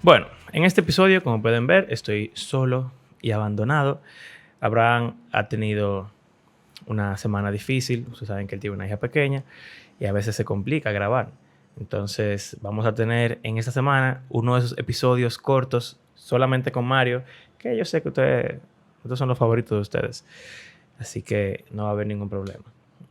Bueno, en este episodio, como pueden ver, estoy solo y abandonado. Abraham ha tenido una semana difícil. Ustedes saben que él tiene una hija pequeña y a veces se complica grabar. Entonces vamos a tener en esta semana uno de esos episodios cortos solamente con Mario, que yo sé que estos son los favoritos de ustedes. Así que no va a haber ningún problema.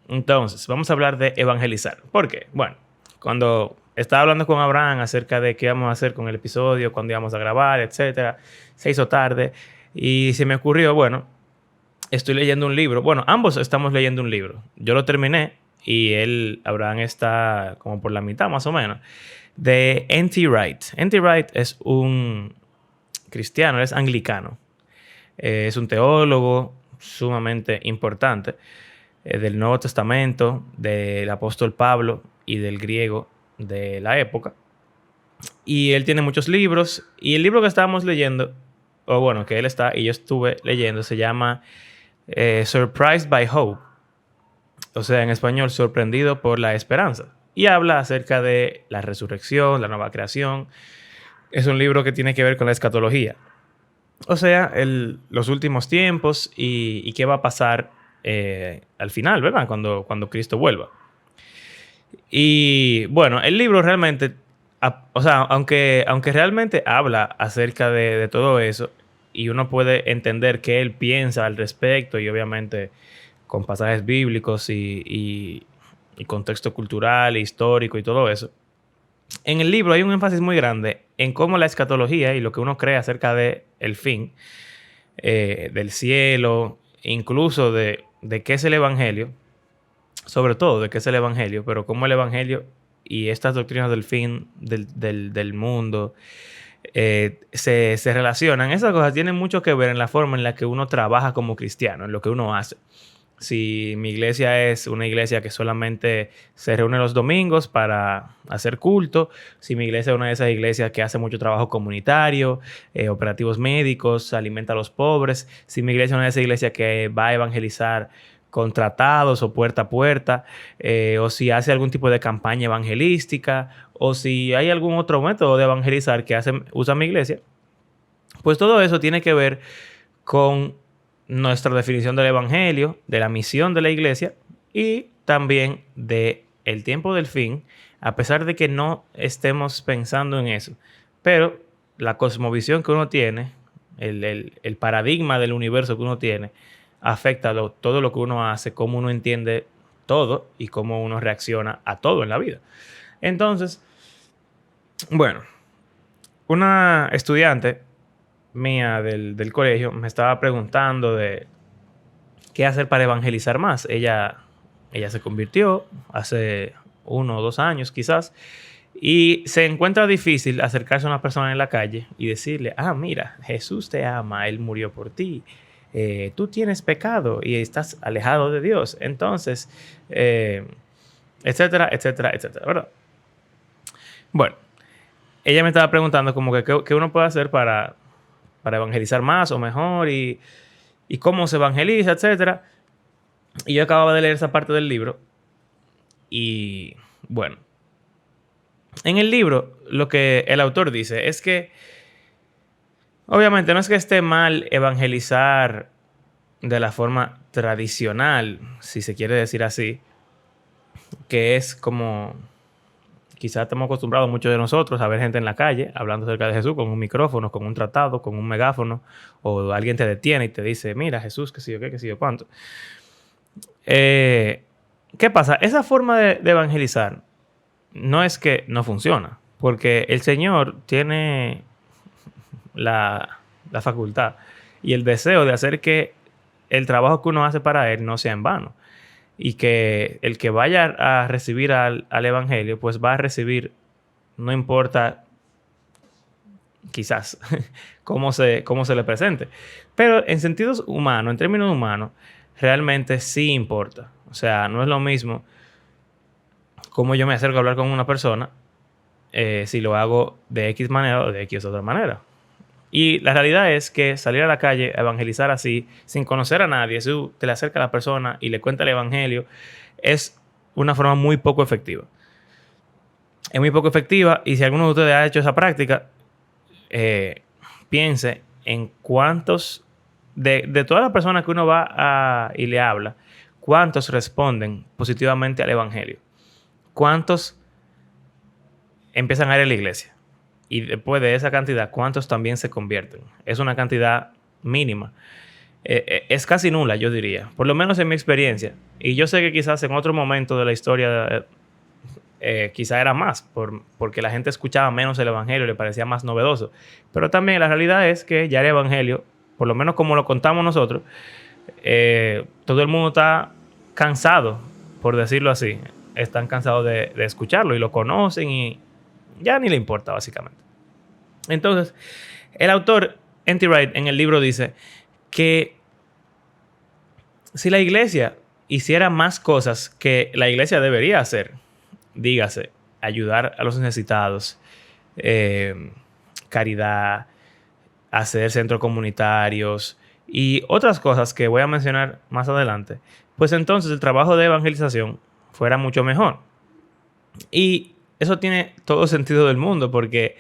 Entonces, vamos a hablar de evangelizar. ¿Por qué? Bueno, cuando estaba hablando con Abraham acerca de qué íbamos a hacer con el episodio, cuándo íbamos a grabar, etcétera, se hizo tarde y se me ocurrió, bueno, estoy leyendo un libro. Bueno, ambos estamos leyendo un libro. Yo lo terminé y Abraham está como por la mitad más o menos, de N.T. Wright. N.T. Wright es un cristiano, es anglicano. Es un teólogo sumamente importante del Nuevo Testamento, del apóstol Pablo y del griego de la época. Y él tiene muchos libros. Y el libro que estábamos leyendo, o bueno, que él está y yo estuve leyendo, se llama Surprised by Hope. O sea, en español, sorprendido por la esperanza. Y habla acerca de la resurrección, la nueva creación. Es un libro que tiene que ver con la escatología. O sea, los últimos tiempos y qué va a pasar al final, ¿verdad? Cuando Cristo vuelva. Y bueno, el libro realmente, o sea, aunque realmente habla acerca de todo eso y uno puede entender qué él piensa al respecto y obviamente con pasajes bíblicos y contexto cultural, histórico y todo eso. En el libro hay un énfasis muy grande en cómo la escatología y lo que uno cree acerca de el fin, del cielo, incluso de qué es el evangelio, sobre todo de qué es el evangelio, pero cómo el evangelio y estas doctrinas del fin del mundo se relacionan. Esas cosas tienen mucho que ver en la forma en la que uno trabaja como cristiano, en lo que uno hace. Si mi iglesia es una iglesia que solamente se reúne los domingos para hacer culto, si mi iglesia es una de esas iglesias que hace mucho trabajo comunitario, operativos médicos, alimenta a los pobres, si mi iglesia es una de esas iglesias que va a evangelizar con tratados o puerta a puerta, o si hace algún tipo de campaña evangelística, o si hay algún otro método de evangelizar que usa mi iglesia, pues todo eso tiene que ver con nuestra definición del evangelio, de la misión de la iglesia y también de el tiempo del fin, a pesar de que no estemos pensando en eso. Pero la cosmovisión que uno tiene, el paradigma del universo que uno tiene, afecta todo lo que uno hace, cómo uno entiende todo y cómo uno reacciona a todo en la vida. Entonces, bueno, una estudiante mía del colegio me estaba preguntando de qué hacer para evangelizar más. Ella se convirtió hace 1 o 2 años quizás y se encuentra difícil acercarse a una persona en la calle y decirle, mira, Jesús te ama, Él murió por ti. Tú tienes pecado y estás alejado de Dios. Entonces, etcétera, etcétera, etcétera, ¿verdad? Bueno, ella me estaba preguntando como que qué uno puede hacer para evangelizar más o mejor y cómo se evangeliza, etcétera. Y yo acababa de leer esa parte del libro y bueno, en el libro lo que el autor dice es que obviamente no es que esté mal evangelizar de la forma tradicional, si se quiere decir así, que es como quizás estamos acostumbrados muchos de nosotros a ver gente en la calle hablando acerca de Jesús con un micrófono, con un tratado, con un megáfono, o alguien te detiene y te dice, mira Jesús, qué sé yo qué, qué sé yo cuánto. ¿Qué pasa? Esa forma de evangelizar no es que no funciona, porque el Señor tiene la facultad y el deseo de hacer que el trabajo que uno hace para Él no sea en vano. Y que el que vaya a recibir al evangelio, pues va a recibir, no importa quizás cómo se le presente. Pero en sentidos humanos, en términos humanos, realmente sí importa. O sea, no es lo mismo cómo yo me acerco a hablar con una persona si lo hago de X manera o de X otra manera. Y la realidad es que salir a la calle a evangelizar así, sin conocer a nadie, si te le acerca a la persona y le cuenta el evangelio, es una forma muy poco efectiva. Es muy poco efectiva y si alguno de ustedes ha hecho esa práctica, piense en cuántos, de todas las personas que uno y le habla, cuántos responden positivamente al Evangelio. Cuántos empiezan a ir a la iglesia. Y después de esa cantidad, ¿cuántos también se convierten? Es una cantidad mínima. Es casi nula, yo diría. Por lo menos en mi experiencia. Y yo sé que quizás en otro momento de la historia quizá era más, porque la gente escuchaba menos el Evangelio, le parecía más novedoso. Pero también la realidad es que ya el Evangelio, por lo menos como lo contamos nosotros, todo el mundo está cansado, por decirlo así. Están cansados de escucharlo y lo conocen y ya ni le importa, básicamente. Entonces, el autor, N.T. Wright, en el libro dice que si la iglesia hiciera más cosas que la iglesia debería hacer, dígase, ayudar a los necesitados, caridad, hacer centros comunitarios y otras cosas que voy a mencionar más adelante, pues entonces el trabajo de evangelización fuera mucho mejor. Y eso tiene todo sentido del mundo porque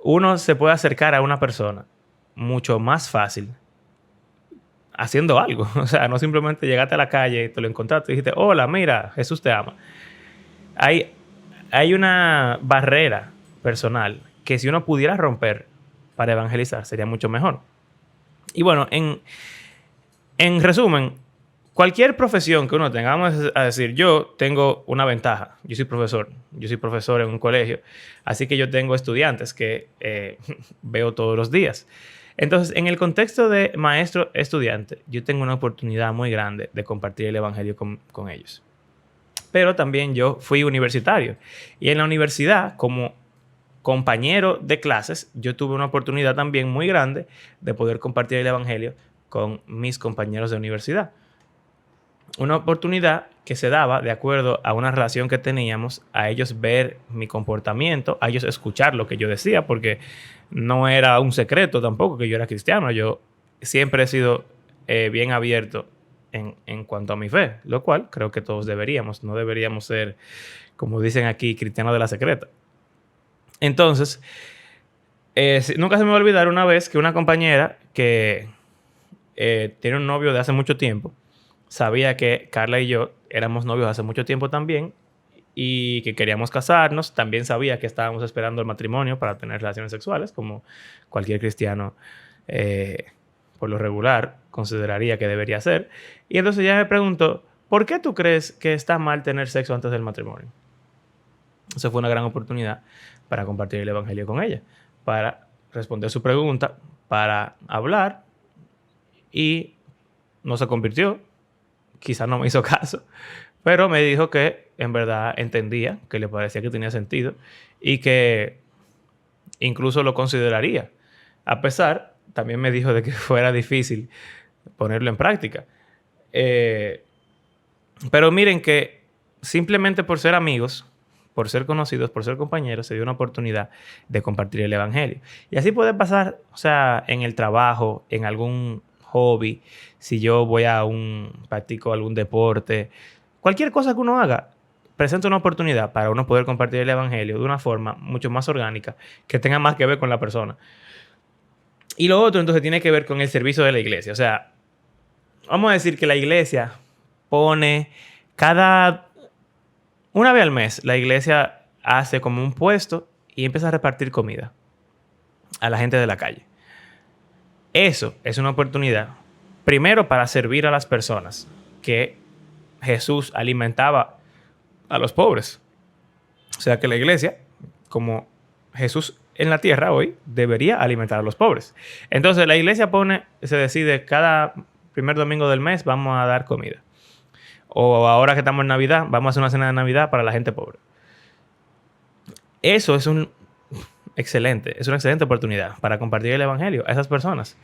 uno se puede acercar a una persona mucho más fácil haciendo algo. O sea, no simplemente llegaste a la calle, te lo encontraste y dijiste, hola, mira, Jesús te ama. Hay una barrera personal que si uno pudiera romper para evangelizar sería mucho mejor. Y bueno, en resumen, cualquier profesión que uno tenga, vamos a decir, yo tengo una ventaja. Yo soy profesor en un colegio, así que yo tengo estudiantes que veo todos los días. Entonces, en el contexto de maestro-estudiante, yo tengo una oportunidad muy grande de compartir el evangelio con ellos. Pero también yo fui universitario. Y en la universidad, como compañero de clases, yo tuve una oportunidad también muy grande de poder compartir el evangelio con mis compañeros de universidad. Una oportunidad que se daba de acuerdo a una relación que teníamos, a ellos ver mi comportamiento, a ellos escuchar lo que yo decía, porque no era un secreto tampoco que yo era cristiano. Yo siempre he sido bien abierto en cuanto a mi fe, lo cual creo que todos deberíamos. No deberíamos ser, como dicen aquí, cristianos de la secreta. Entonces, nunca se me va a olvidar una vez que una compañera que tiene un novio de hace mucho tiempo, sabía que Carla y yo éramos novios hace mucho tiempo también y que queríamos casarnos. También sabía que estábamos esperando el matrimonio para tener relaciones sexuales, como cualquier cristiano por lo regular consideraría que debería ser. Y entonces ella me preguntó, ¿por qué tú crees que está mal tener sexo antes del matrimonio? Eso fue una gran oportunidad para compartir el evangelio con ella, para responder su pregunta, para hablar, y no se convirtió. Quizás no me hizo caso, pero me dijo que en verdad entendía, que le parecía que tenía sentido y que incluso lo consideraría. A pesar, también me dijo de que fuera difícil ponerlo en práctica. Pero miren que simplemente por ser amigos, por ser conocidos, por ser compañeros, se dio una oportunidad de compartir el evangelio. Y así puede pasar, o sea, en el trabajo, en algún hobby, si yo practico algún deporte, cualquier cosa que uno haga, presenta una oportunidad para uno poder compartir el evangelio de una forma mucho más orgánica, que tenga más que ver con la persona. Y lo otro, entonces, tiene que ver con el servicio de la iglesia. O sea, vamos a decir que la iglesia pone una vez al mes, la iglesia hace como un puesto y empieza a repartir comida a la gente de la calle. Eso es una oportunidad, primero, para servir a las personas, que Jesús alimentaba a los pobres. O sea que la iglesia, como Jesús en la tierra hoy, debería alimentar a los pobres. Entonces la iglesia se decide, cada primer domingo del mes vamos a dar comida. O ahora que estamos en Navidad, vamos a hacer una cena de Navidad para la gente pobre. Eso es una excelente oportunidad para compartir el evangelio a esas personas.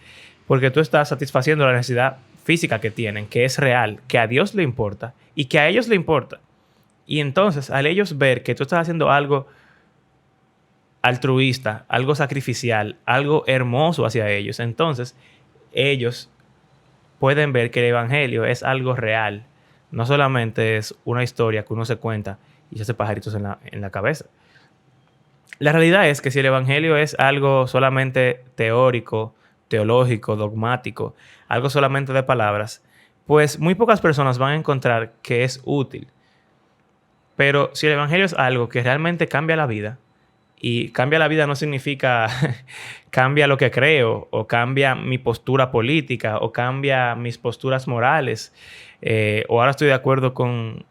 Porque tú estás satisfaciendo la necesidad física que tienen, que es real, que a Dios le importa y que a ellos le importa. Y entonces, al ellos ver que tú estás haciendo algo altruista, algo sacrificial, algo hermoso hacia ellos, entonces ellos pueden ver que el evangelio es algo real. No solamente es una historia que uno se cuenta y se hace pajaritos en la cabeza. La realidad es que si el evangelio es algo solamente teórico, teológico, dogmático, algo solamente de palabras, pues muy pocas personas van a encontrar que es útil. Pero si el evangelio es algo que realmente cambia la vida, y cambia la vida no significa cambia lo que creo, o cambia mi postura política, o cambia mis posturas morales, o ahora estoy de acuerdo con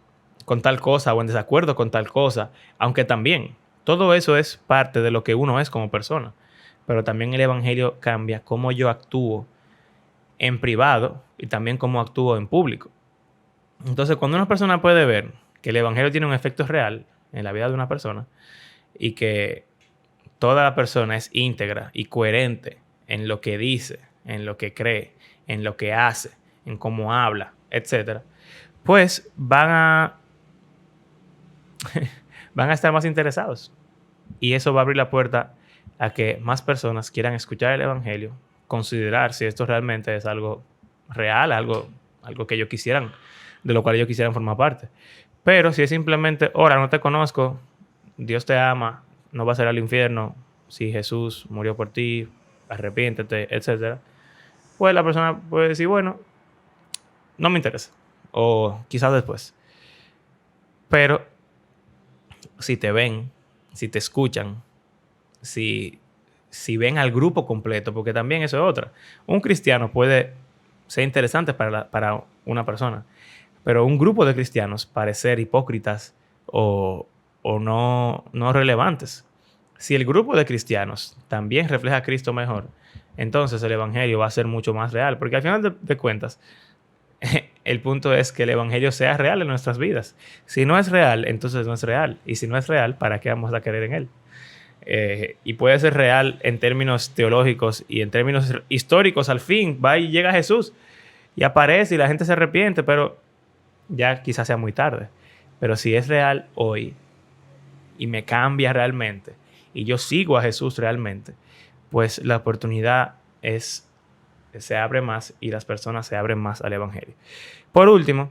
tal cosa o en desacuerdo con tal cosa, aunque también todo eso es parte de lo que uno es como persona. Pero también el evangelio cambia cómo yo actúo en privado y también cómo actúo en público. Entonces, cuando una persona puede ver que el evangelio tiene un efecto real en la vida de una persona y que toda la persona es íntegra y coherente en lo que dice, en lo que cree, en lo que hace, en cómo habla, etcétera, pues van a estar más interesados. Y eso va a abrir la puerta a que más personas quieran escuchar el evangelio, considerar si esto realmente es algo real, algo que ellos quisieran, de lo cual ellos quisieran formar parte. Pero si es simplemente, ahora no te conozco, Dios te ama, no vas a ir al infierno, si Jesús murió por ti, arrepiéntete, etcétera, pues la persona puede decir, bueno, no me interesa. O quizás después. Pero si te ven, si te escuchan, si ven al grupo completo, porque también eso es otra. Un cristiano puede ser interesante para una persona, pero un grupo de cristianos parecer hipócritas o no relevantes. Si el grupo de cristianos también refleja a Cristo mejor, entonces el evangelio va a ser mucho más real, porque al final de cuentas, el punto es que el evangelio sea real en nuestras vidas. Si no es real, entonces no es real. Y si no es real, ¿para qué vamos a creer en él? Y puede ser real en términos teológicos y en términos históricos. Al fin va y llega Jesús y aparece y la gente se arrepiente, pero ya quizás sea muy tarde. Pero si es real hoy y me cambia realmente y yo sigo a Jesús realmente, pues la oportunidad se abre más y las personas se abren más al evangelio. Por último,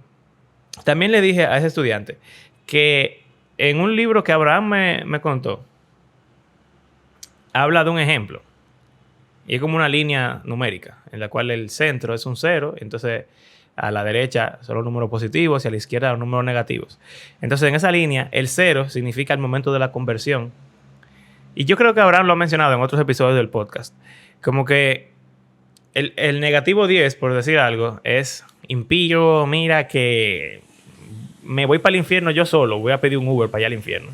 también le dije a ese estudiante que en un libro que Abraham me contó, habla de un ejemplo. Y es como una línea numérica, en la cual el centro es un 0, entonces a la derecha son los números positivos y a la izquierda los números negativos. Entonces en esa línea, el 0 significa el momento de la conversión. Y yo creo que Abraham lo ha mencionado en otros episodios del podcast. Como que el negativo 10, por decir algo, es impío, mira que me voy para el infierno yo solo, voy a pedir un Uber para allá al infierno.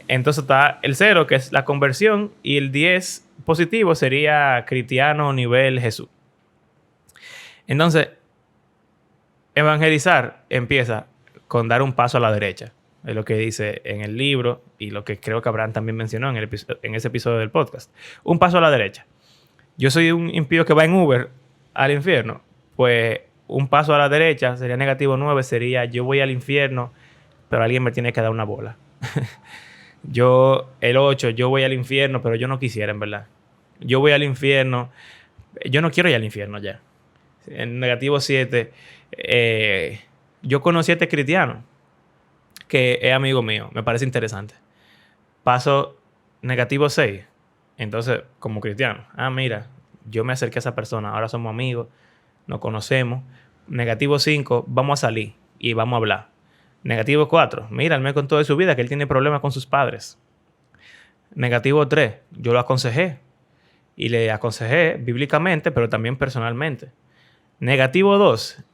Entonces está el 0, que es la conversión, y el 10 positivo sería cristiano nivel Jesús. Entonces, evangelizar empieza con dar un paso a la derecha. Es lo que dice en el libro y lo que creo que Abraham también mencionó en ese episodio del podcast. Un paso a la derecha. Yo soy un impío que va en Uber al infierno. Pues un paso a la derecha sería negativo 9, sería yo voy al infierno, pero alguien me tiene que dar una bola. El 8, yo voy al infierno, pero yo no quisiera, en verdad. Yo voy al infierno, yo no quiero ir al infierno ya. En negativo 7, yo conocí a este cristiano, que es amigo mío, me parece interesante. Paso negativo 6, entonces, como cristiano, mira, yo me acerqué a esa persona, ahora somos amigos, nos conocemos. Negativo 5, vamos a salir y vamos a hablar. Negativo 4, mira, él me contó de su vida que él tiene problemas con sus padres. Negativo 3, yo lo aconsejé. Y le aconsejé bíblicamente, pero también personalmente. Negativo 2,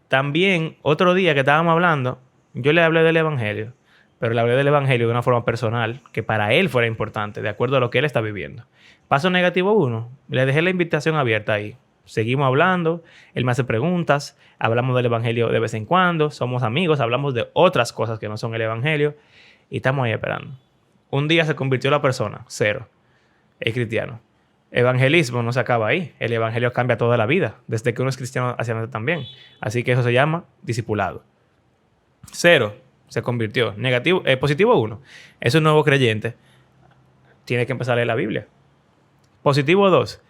también otro día que estábamos hablando, yo le hablé del evangelio, pero le hablé del evangelio de una forma personal, que para él fuera importante, de acuerdo a lo que él está viviendo. Paso negativo 1, le dejé la invitación abierta ahí. Seguimos hablando, él me hace preguntas, hablamos del evangelio de vez en cuando, somos amigos, hablamos de otras cosas que no son el evangelio y estamos ahí esperando. Un día se convirtió la persona, 0, es cristiano. Evangelismo no se acaba ahí, el evangelio cambia toda la vida, desde que uno es cristiano hacia adelante también. Así que eso se llama discipulado. 0, se convirtió. Positivo 1, es un nuevo creyente, tiene que empezar a leer la Biblia. Positivo 2,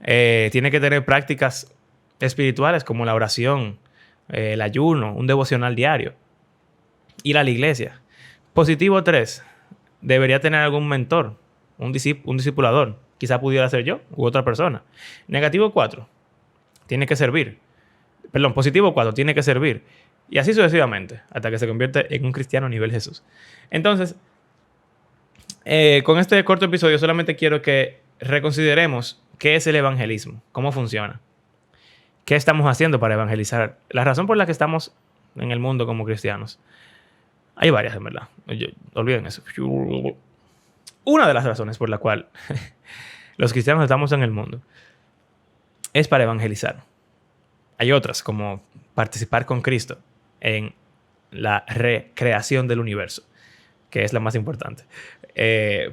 tiene que tener prácticas espirituales como la oración, el ayuno, un devocional diario, ir a la iglesia. Positivo 3, debería tener algún mentor, un discipulador. Quizá pudiera ser yo u otra persona. Negativo 4, tiene que servir. Perdón, positivo 4, tiene que servir. Y así sucesivamente, hasta que se convierte en un cristiano a nivel Jesús. Entonces, con este corto episodio solamente quiero que reconsideremos qué es el evangelismo, cómo funciona, qué estamos haciendo para evangelizar. La razón por la que estamos en el mundo como cristianos. Hay varias, en verdad. Olviden eso. Una de las razones por la cual los cristianos estamos en el mundo es para evangelizar. Hay otras, como participar con Cristo en la recreación del universo, que es la más importante.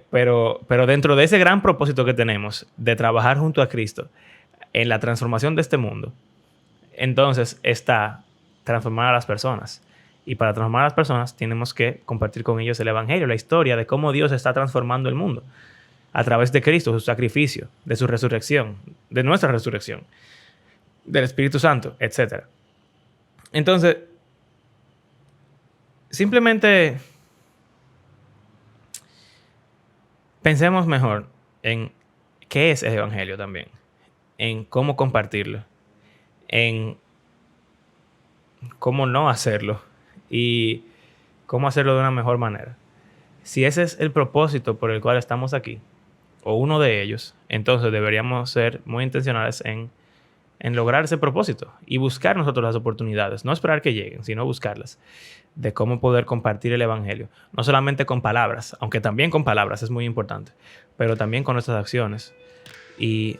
Pero dentro de ese gran propósito que tenemos de trabajar junto a Cristo en la transformación de este mundo, entonces está transformar a las personas. Y para transformar a las personas tenemos que compartir con ellos el evangelio, la historia de cómo Dios está transformando el mundo a través de Cristo, su sacrificio, de su resurrección, de nuestra resurrección, del Espíritu Santo, etc. Entonces, simplemente pensemos mejor en qué es el evangelio también, en cómo compartirlo, en cómo no hacerlo y cómo hacerlo de una mejor manera. Si ese es el propósito por el cual estamos aquí, o uno de ellos, entonces deberíamos ser muy intencionales en lograr ese propósito y buscar nosotros las oportunidades, no esperar que lleguen, sino buscarlas, de cómo poder compartir el evangelio, no solamente con palabras, aunque también con palabras es muy importante, pero también con nuestras acciones y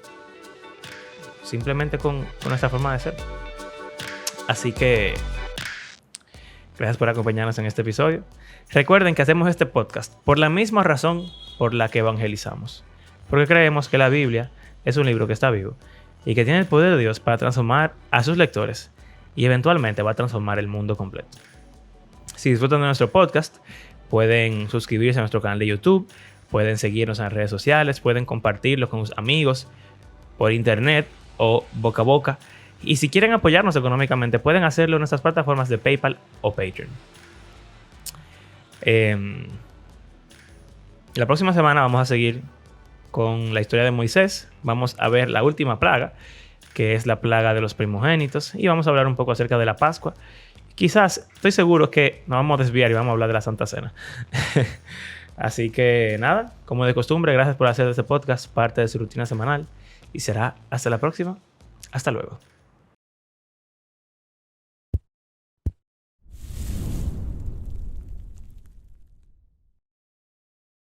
simplemente con nuestra forma de ser. Así que gracias por acompañarnos en este episodio. Recuerden que hacemos este podcast por la misma razón por la que evangelizamos, porque creemos que la Biblia es un libro que está vivo y que tiene el poder de Dios para transformar a sus lectores y eventualmente va a transformar el mundo completo. Si disfrutan de nuestro podcast, pueden suscribirse a nuestro canal de YouTube, pueden seguirnos en las redes sociales, pueden compartirlo con sus amigos por internet o boca a boca. Y si quieren apoyarnos económicamente, pueden hacerlo en nuestras plataformas de PayPal o Patreon. La próxima semana vamos a seguir con la historia de Moisés. Vamos a ver la última plaga, que es la plaga de los primogénitos. Y vamos a hablar un poco acerca de la Pascua. Quizás, estoy seguro que nos vamos a desviar y vamos a hablar de la Santa Cena. Así que nada, como de costumbre, gracias por hacer de este podcast parte de su rutina semanal. Y será hasta la próxima. Hasta luego.